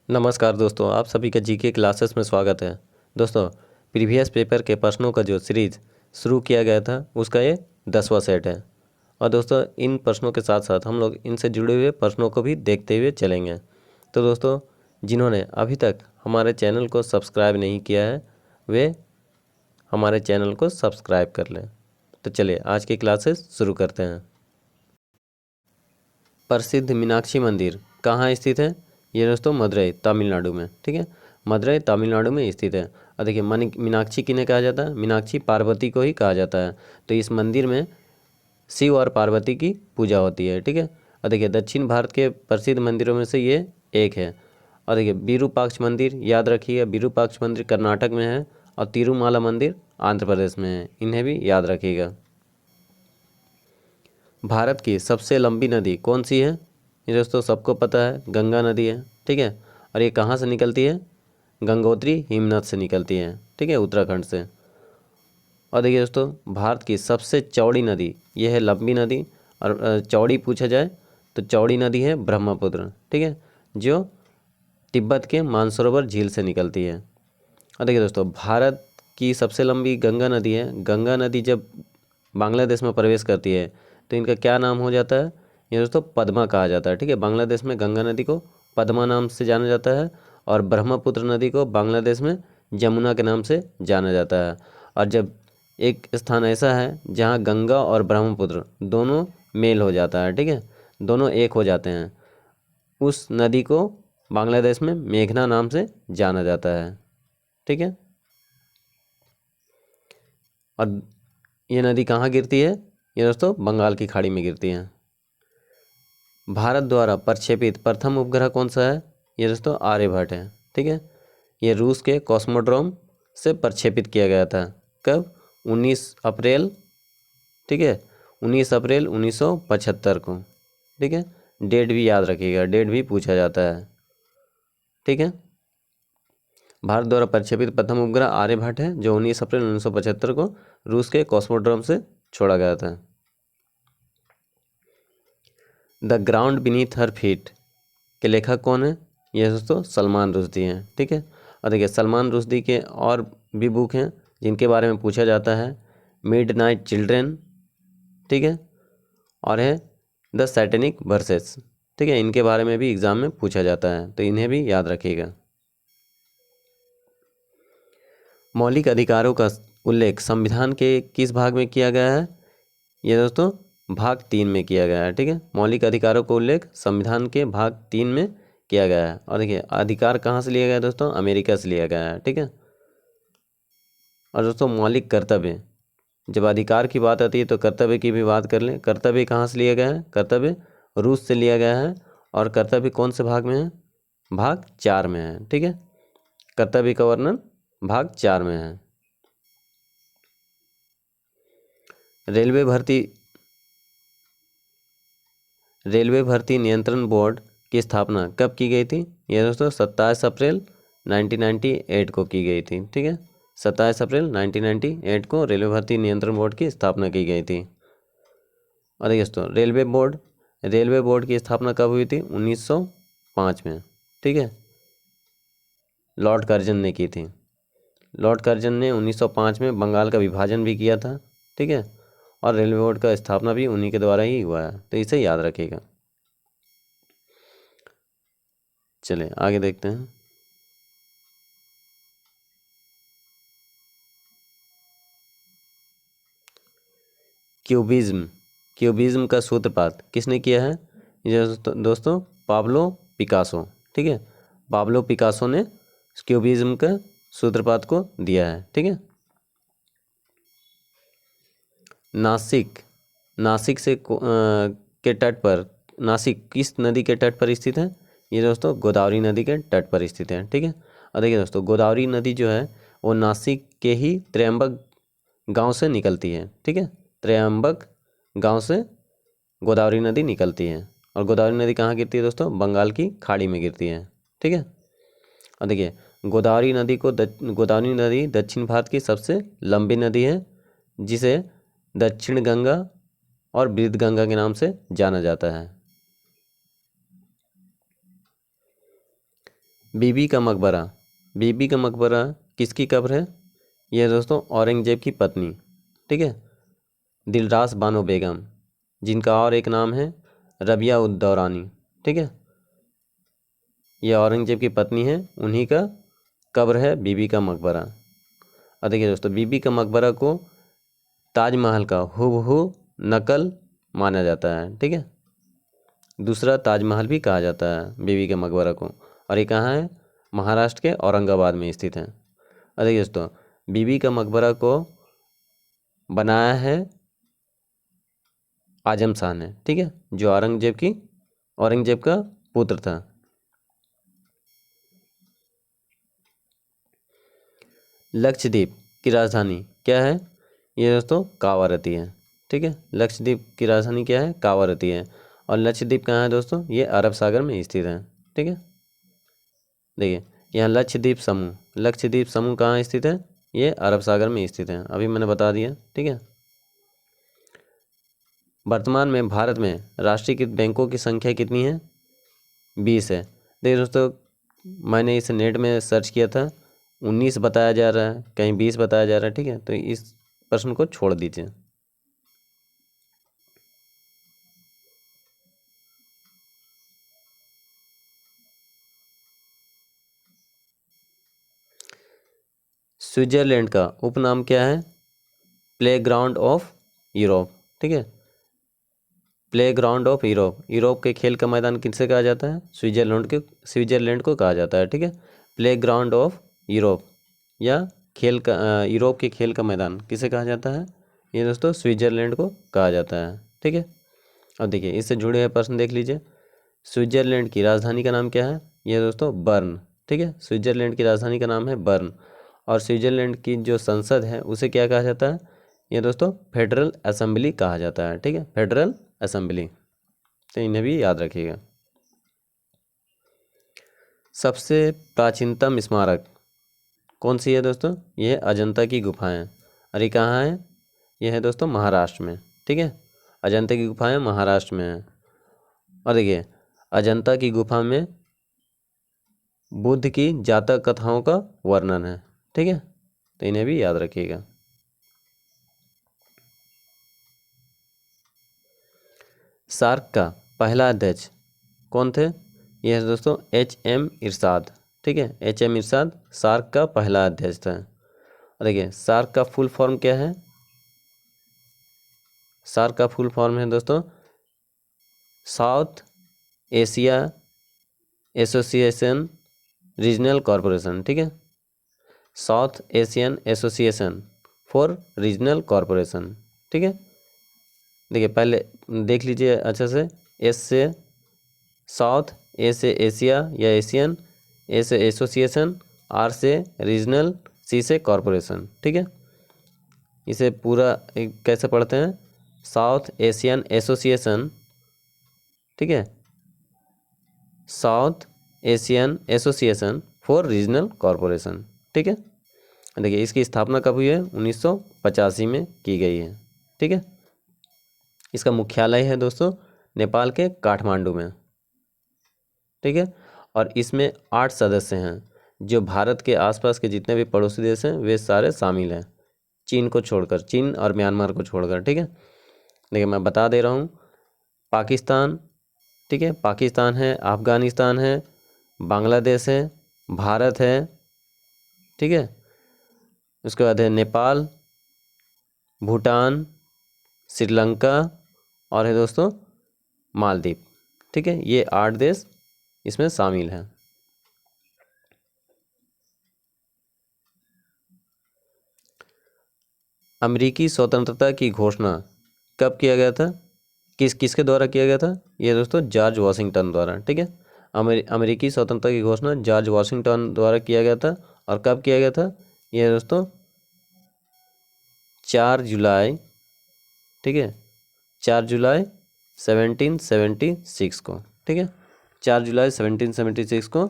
नमस्कार दोस्तों, आप सभी का जीके क्लासेस में स्वागत है। दोस्तों, प्रीवियस पेपर के प्रश्नों का जो सीरीज शुरू किया गया था उसका ये 10वां सेट है। और दोस्तों, इन प्रश्नों के साथ साथ हम लोग इनसे जुड़े हुए प्रश्नों को भी देखते हुए चलेंगे। तो दोस्तों, जिन्होंने अभी तक हमारे चैनल को सब्सक्राइब नहीं किया है वे हमारे चैनल को सब्सक्राइब कर लें। तो चलिए आज की क्लासेस शुरू करते हैं। प्रसिद्ध मीनाक्षी मंदिर कहाँ स्थित है? ये दोस्तों मदुरई तमिलनाडु में, ठीक है। मदुरई तमिलनाडु में स्थित है। और देखिए मीनाक्षी किन्हें कहा जाता है? मीनाक्षी पार्वती को ही कहा जाता है। तो इस मंदिर में शिव और पार्वती की पूजा होती है, ठीक है। और देखिए दक्षिण भारत के प्रसिद्ध मंदिरों में से ये एक है। और देखिए विरूपाक्ष मंदिर याद रखिएगा, विरूपाक्ष मंदिर कर्नाटक में है और तिरुमाला मंदिर आंध्र प्रदेश में है, इन्हें भी याद रखिएगा। भारत की सबसे लंबी नदी कौन सी है? ये दोस्तों सबको पता है, गंगा नदी है, ठीक है। और ये कहाँ से निकलती है? गंगोत्री हिमनद से निकलती है, ठीक है, उत्तराखंड से। और देखिए दोस्तों, भारत की सबसे चौड़ी नदी ये है लंबी नदी। और चौड़ी पूछा जाए तो चौड़ी नदी है ब्रह्मपुत्र, ठीक है, जो तिब्बत के मानसरोवर झील से निकलती है। और देखिए दोस्तों, भारत की सबसे लंबी गंगा नदी है। गंगा नदी जब बांग्लादेश में प्रवेश करती है तो इनका क्या नाम हो जाता है? ये दोस्तों पद्मा कहा जाता है, ठीक है। बांग्लादेश में गंगा नदी को पद्मा नाम से जाना जाता है और ब्रह्मपुत्र नदी को बांग्लादेश में जमुना के नाम से जाना जाता है। और जब एक स्थान ऐसा है जहाँ गंगा और ब्रह्मपुत्र दोनों मेल हो जाता है, ठीक है, दोनों एक हो जाते हैं, उस नदी को बांग्लादेश में मेघना नाम से जाना जाता है, ठीक है। और ये नदी कहाँ गिरती है? ये दोस्तों बंगाल की खाड़ी में गिरती है। भारत द्वारा प्रक्षेपित प्रथम उपग्रह कौन सा है? ये दोस्तों आर्यभट्ट है, ठीक है। ये रूस के कॉस्मोड्रोम से प्रक्षेपित किया गया था। कब? 19 अप्रैल, ठीक है, 19 अप्रैल 1975 को, ठीक है। डेट भी याद रखिएगा, डेट भी पूछा जाता है, ठीक है। भारत द्वारा प्रक्षेपित प्रथम उपग्रह आर्यभट्ट है जो 19 अप्रैल 1975 को रूस के कॉस्मोड्रोम से छोड़ा गया था। The ground beneath her feet के लेखक कौन है? ये दोस्तों सलमान रुश्दी हैं, ठीक है। और देखिए सलमान रुश्दी के और भी बुक हैं जिनके बारे में पूछा जाता है। मिडनाइट चिल्ड्रन, ठीक है, और है द सैटेनिक वर्सेस, ठीक है। इनके बारे में भी एग्जाम में पूछा जाता है, तो इन्हें भी याद रखिएगा। मौलिक अधिकारों का उल्लेख संविधान के किस भाग में किया गया है? ये दोस्तों भाग 3 में किया गया है, ठीक है। मौलिक अधिकारों का उल्लेख संविधान के भाग 3 में किया गया है। और देखिए अधिकार कहाँ से लिया गया है दोस्तों? अमेरिका से लिया गया है, ठीक है। और दोस्तों मौलिक कर्तव्य, जब अधिकार की बात आती है तो कर्तव्य की भी बात कर लें। कर्तव्य कहाँ से लिया गया है? कर्तव्य रूस से लिया गया है। और कर्तव्य कौन से भाग में है? भाग 4 में है, ठीक है। कर्तव्य का वर्णन भाग 4 में है। रेलवे भर्ती नियंत्रण बोर्ड की स्थापना कब की गई थी? यह दोस्तों 27 अप्रैल 1998 को की गई थी, ठीक है। 27 अप्रैल 1998 को रेलवे भर्ती नियंत्रण बोर्ड की स्थापना की गई थी। और देखिए दोस्तों रेलवे बोर्ड की स्थापना कब हुई थी? 1905 में, ठीक है, लॉर्ड कर्जन ने की थी। लॉर्ड कर्जन ने 1905 में बंगाल का विभाजन भी किया था, ठीक है। और रेलवे बोर्ड का स्थापना भी उन्हीं के द्वारा ही हुआ है, तो इसे याद रखिएगा। चलिए आगे देखते हैं। क्यूबिज्म का सूत्रपात किसने किया है? ये दोस्तों पाब्लो पिकासो, ठीक है। पाब्लो पिकासो ने क्यूबिज्म का सूत्रपात को दिया है, ठीक है। नासिक के तट पर, नासिक किस नदी के तट पर स्थित है? ये दोस्तों गोदावरी नदी के तट पर स्थित है, ठीक है। और देखिए दोस्तों गोदावरी नदी जो है वो नासिक के ही त्र्यंबक गांव से निकलती है, ठीक है। त्र्यंबक गांव से गोदावरी नदी निकलती है। और गोदावरी नदी कहाँ गिरती है दोस्तों? बंगाल की खाड़ी में गिरती है, ठीक है। और देखिए गोदावरी नदी दक्षिण भारत की सबसे लंबी नदी है जिसे दक्षिण गंगा और वृद्ध गंगा के नाम से जाना जाता है। बीबी का मकबरा, बीबी का मकबरा किसकी कब्र है? यह दोस्तों औरंगजेब की पत्नी, ठीक है, दिलरास बानो बेगम, जिनका और एक नाम है रबिया उद दौरानी, ठीक है, यह औरंगजेब की पत्नी है, उन्हीं का कब्र है बीबी का मकबरा। और देखिए दोस्तों, बीबी का मकबरा को ताजमहल का हूबहू नकल माना जाता है, ठीक है, दूसरा ताजमहल भी कहा जाता है बीबी के मकबरा को। और ये कहाँ है? महाराष्ट्र के औरंगाबाद में स्थित है। और देखिए दोस्तों, बीबी का मकबरा को बनाया है आजम शाह ने, ठीक है, जो औरंगजेब का पुत्र था। लक्षद्वीप की राजधानी क्या है? ये दोस्तों कावारती है, ठीक है, लक्षद्वीप की राजधानी क्या है? कावारती है। और लक्षद्वीप कहाँ है दोस्तों? ये अरब सागर में स्थित है, ठीक है। देखिए यहाँ लक्षद्वीप समूह कहाँ स्थित है? ये अरब सागर में स्थित है, अभी मैंने बता दिया, ठीक है। वर्तमान में भारत में राष्ट्रीयकृत बैंकों की संख्या कितनी है? 20 है। देखिए दोस्तों, मैंने इस नेट में सर्च किया था, 19 बताया जा रहा है, कहीं 20 बताया जा रहा है, ठीक है, तो इस प्रश्न को छोड़ दीजिए। स्विट्जरलैंड का उपनाम क्या है? प्लेग्राउंड ऑफ यूरोप, ठीक है, प्लेग्राउंड ऑफ यूरोप। यूरोप के खेल का मैदान किससे कहा जाता है? स्विट्जरलैंड को कहा जाता है, ठीक है, प्लेग्राउंड ऑफ यूरोप या यूरोप के खेल का मैदान किसे कहा जाता है? ये दोस्तों स्विट्जरलैंड को कहा जाता है, ठीक है। अब देखिए इससे जुड़े हुए प्रश्न देख लीजिए। स्विट्जरलैंड की राजधानी का नाम क्या है? ये दोस्तों बर्न, ठीक है, स्विट्जरलैंड की राजधानी का नाम है बर्न। और स्विट्जरलैंड की जो संसद है उसे क्या कहा जाता है? ये दोस्तों फेडरल असेंबली कहा जाता है, ठीक है, फेडरल असेंबली, तो इन्हें भी याद रखिएगा। सबसे प्राचीनतम स्मारक कौन सी है दोस्तों? ये है अजंता की गुफाएं। और ये कहाँ है? ये है दोस्तों महाराष्ट्र में, ठीक है, अजंता की गुफाएं महाराष्ट्र में है। और देखिए अजंता की गुफा में बुद्ध की जातक कथाओं का वर्णन है, ठीक है, तो इन्हें भी याद रखिएगा। सार्क का पहला अध्यक्ष कौन थे? यह है दोस्तों HM इरशाद, ठीक है, HM इरशाद सार्क का पहला अध्यक्ष था। और देखिए सार्क का फुल फॉर्म क्या है? सार्क का फुल फॉर्म है दोस्तों south Asia association regional corporation, ठीक है, south Asian association for regional corporation, ठीक है। देखिए पहले देख लीजिए अच्छे से, एस से साउथ, ए से एशिया या एशियन, ए से एसोसिएशन, आर से रीजनल, सी से कॉरपोरेशन, ठीक है। इसे पूरा कैसे पढ़ते हैं? साउथ एशियन एसोसिएशन, ठीक है, south Asian association for regional corporation, ठीक है। देखिए इसकी स्थापना कब हुई है? 1985 में की गई है, ठीक है। इसका मुख्यालय है दोस्तों नेपाल के काठमांडू में, ठीक है। और इसमें 8 सदस्य हैं, जो भारत के आसपास के जितने भी पड़ोसी देश हैं वे सारे शामिल हैं, चीन को छोड़कर, चीन और म्यांमार को छोड़कर, ठीक है। देखिए मैं बता दे रहा हूँ, पाकिस्तान, ठीक है, पाकिस्तान है, अफगानिस्तान है, बांग्लादेश है, भारत है, ठीक है, उसके बाद है नेपाल, भूटान, श्रीलंका और है दोस्तों मालदीव, ठीक है, ये 8 देश इसमें शामिल हैं। अमेरिकी स्वतंत्रता की घोषणा कब किया गया था? किसके द्वारा किया गया था? ये दोस्तों जॉर्ज वाशिंगटन द्वारा, ठीक है, अमेरिकी स्वतंत्रता की घोषणा जॉर्ज वाशिंगटन द्वारा किया गया था। और कब किया गया था? ये दोस्तों 4 जुलाई, ठीक है, 4 जुलाई 1776 को, ठीक है, 4 जुलाई 1776 को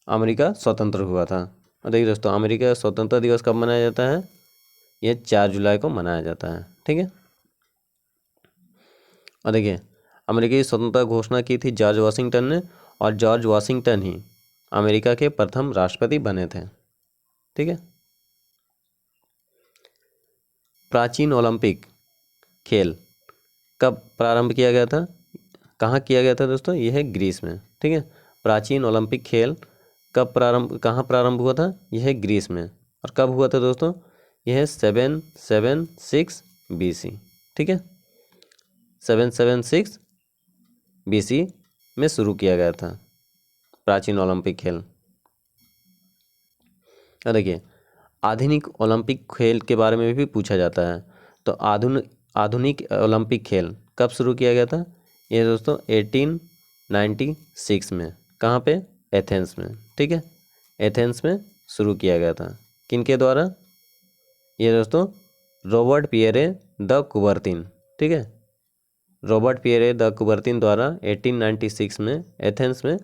अमेरिका स्वतंत्र हुआ था। और देखिए दोस्तों अमेरिका का स्वतंत्रता दिवस कब मनाया जाता है? ये 4 जुलाई को मनाया जाता है, ठीक है। और देखिए अमेरिका की स्वतंत्रता घोषणा की थी जॉर्ज वाशिंगटन ने, और जॉर्ज वाशिंगटन ही अमेरिका के प्रथम राष्ट्रपति बने थे। ठीक है। प्राचीन ओलंपिक खेल कब प्रारंभ किया गया था, कहाँ किया गया था दोस्तों, यह है ग्रीस में। ठीक है। प्राचीन ओलंपिक खेल कहाँ प्रारंभ हुआ था, यह है ग्रीस में। और कब हुआ था दोस्तों, यह है 776 BC। ठीक है। 776 BC में शुरू किया गया था प्राचीन ओलंपिक खेल। और देखिए आधुनिक ओलंपिक खेल के बारे में भी पूछा जाता है। तो आधुनिक ओलंपिक खेल कब शुरू किया गया था, ये दोस्तों 1896 में। कहाँ पे, एथेंस में। ठीक है। एथेंस में शुरू किया गया था। किनके द्वारा, ये दोस्तों रॉबर्ट पियरे द कुबर्तिन। ठीक है। रॉबर्ट पियरे द कुबर्तिन द्वारा 1896 में एथेंस में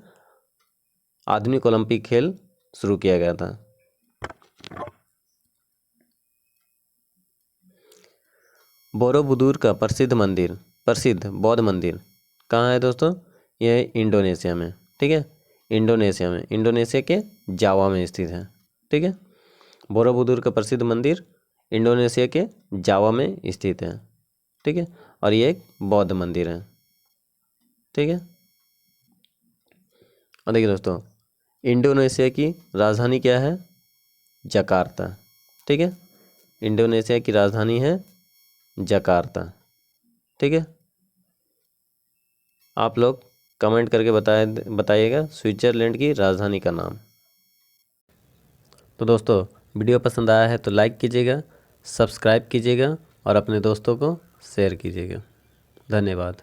आधुनिक ओलंपिक खेल शुरू किया गया था। बोरोबुदुर का प्रसिद्ध बौद्ध मंदिर कहाँ है दोस्तों, यह है इंडोनेशिया में। ठीक है। इंडोनेशिया के जावा में स्थित है। ठीक है। बोरोबुदुर का प्रसिद्ध मंदिर इंडोनेशिया के जावा में स्थित है। ठीक है। और ये एक बौद्ध मंदिर है। ठीक है। और देखिए दोस्तों इंडोनेशिया की राजधानी क्या है, जकार्ता। ठीक है। इंडोनेशिया की राजधानी है जकार्ता। ठीक है। आप लोग कमेंट करके बताइएगा स्विट्जरलैंड की राजधानी का नाम। तो दोस्तों वीडियो पसंद आया है तो लाइक कीजिएगा, सब्सक्राइब कीजिएगा और अपने दोस्तों को शेयर कीजिएगा। धन्यवाद।